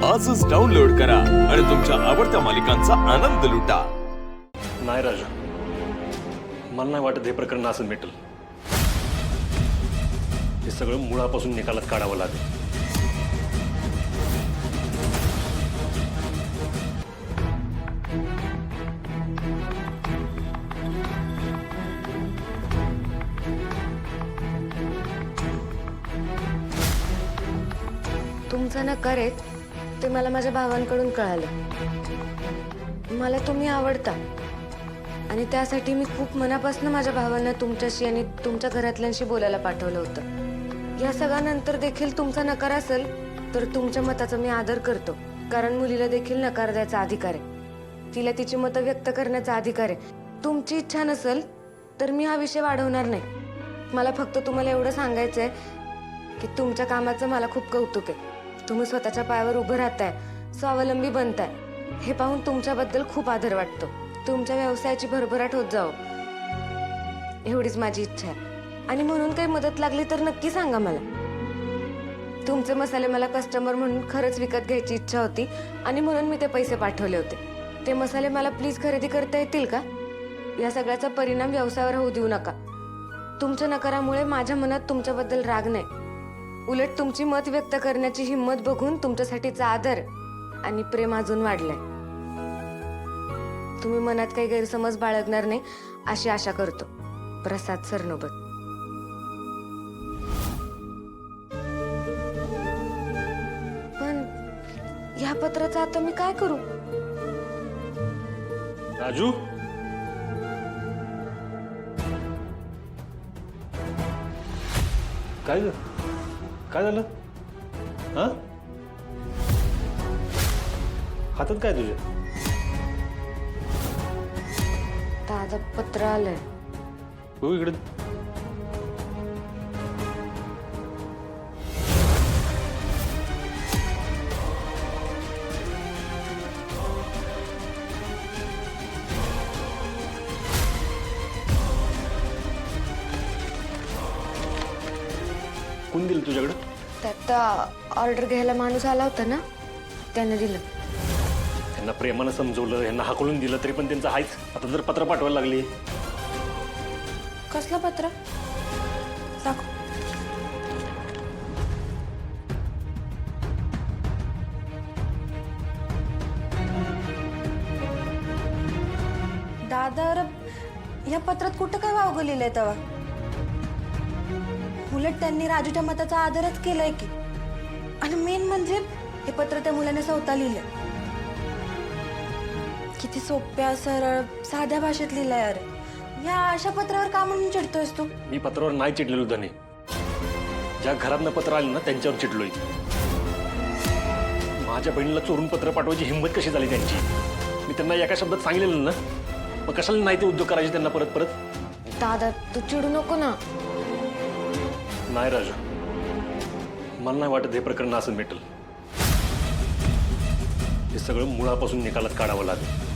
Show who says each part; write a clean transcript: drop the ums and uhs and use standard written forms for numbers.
Speaker 1: आजच डाउनलोड करा आणि तुमच्या आवडत्या मालिकांचा आनंद लुटा।
Speaker 2: नाही राजा, मला नाही वाटत हे प्रकरण असं मिटल। हे सगळं मुळापासून निकालात काढावं लागेल।
Speaker 3: तुमचा नकार आहे ते मला माझ्या भावांकडून कळालं। मला तुम्ही आवडता आणि त्यासाठी मी खूप मनापासून माझ्या भावांना तुमच्याशी आणि तुमच्या घरातल्यांशी बोलायला पाठवलं होतं। या सगळ्यानंतर देखील तुमचा नकार असेल तर तुमच्या मताचा मी आदर करतो, कारण मुलीला देखील नकार द्यायचा अधिकार आहे, तिला तिची मतं व्यक्त करण्याचा अधिकार आहे। तुमची इच्छा नसेल तर मी हा विषय वाढवणार नाही। मला फक्त तुम्हाला एवढं सांगायचंय की तुमच्या कामाचं मला खूप कौतुक आहे। तुम्ही स्वतःच्या पायावर उभं राहताय, स्वावलंबी बनताय, हे पाहून तुमच्याबद्दल खूप आदर वाटतो। तुमच्या व्यवसायाची भरभराट होत जाओ एवढीच माझी इच्छा आहे। आणि म्हणून काही मदत लागली तर नक्की सांगा मला। तुमचे मसाले मला कस्टमर म्हणून खरंच विकत घ्यायची इच्छा होती आणि म्हणून मी ते पैसे पाठवले होते। ते मसाले मला प्लीज खरेदी करता येतील का? या सगळ्याचा परिणाम व्यवसायावर होऊ देऊ नका। तुमच्या नकारामुळे माझ्या मनात तुमच्याबद्दल राग नाही, उलट तुमची मत व्यक्त करण्याची हिंमत बघून तुमच्यासाठीचा आदर आणि प्रेम अजून वाढलंय। तुम्ही मनात काही गैरसमज बाळगणार नाही अशी आशा करतो। प्रसाद सरनोबत। पण या पत्राचं आता मी काय करू?
Speaker 2: राजू, काय झालं? हा, हातात काय तुझ्या?
Speaker 3: दादा पत्र आलंय।
Speaker 2: बघू इकडे। कोण दिलं तुझ्याकडे?
Speaker 3: त्यात ऑर्डर घ्यायला माणूस आला होता ना, त्याने दिलं।
Speaker 2: त्यांना प्रेमानं समजवलं, यांना हाकलून दिलं तरी पण त्यांचं हायच। आता जर पत्र पाठवायला लागली।
Speaker 3: कसलं पत्र? दाखव।
Speaker 4: दादा, या पत्रात कुठं काय वावगं लिहिलंय तेव्हा? उलट त्यांनी राजूच्या मताचा आदरच केलाय की। आणि मेन म्हणजे हे पत्र त्या मुलाने स्वतः लिहिलंय। किती सोप्या सरळ साध्या भाषेत लिहिलंय। अरे या अशा पत्रावर का म्हणून चिडतोयस तू?
Speaker 2: मी पत्रावर नाही चिडलेलो धने, ज्या घरातनं पत्र आलं ना त्यांच्यावर चिडलोय। माझ्या बहिणीला चोरून पत्र पाठवायची हिंमत कशी झाली त्यांची? मी त्यांना एका शब्दात सांगितलेलं ना, मग कशाला नाही ते उद्योग करायचे त्यांना परत परत?
Speaker 3: दादा तू चिडू नको ना।
Speaker 2: नाही राजा, मला नाही वाटत हे प्रकरण असं मिटल। हे सगळं मुळापासून निकालात काढावं लागेल।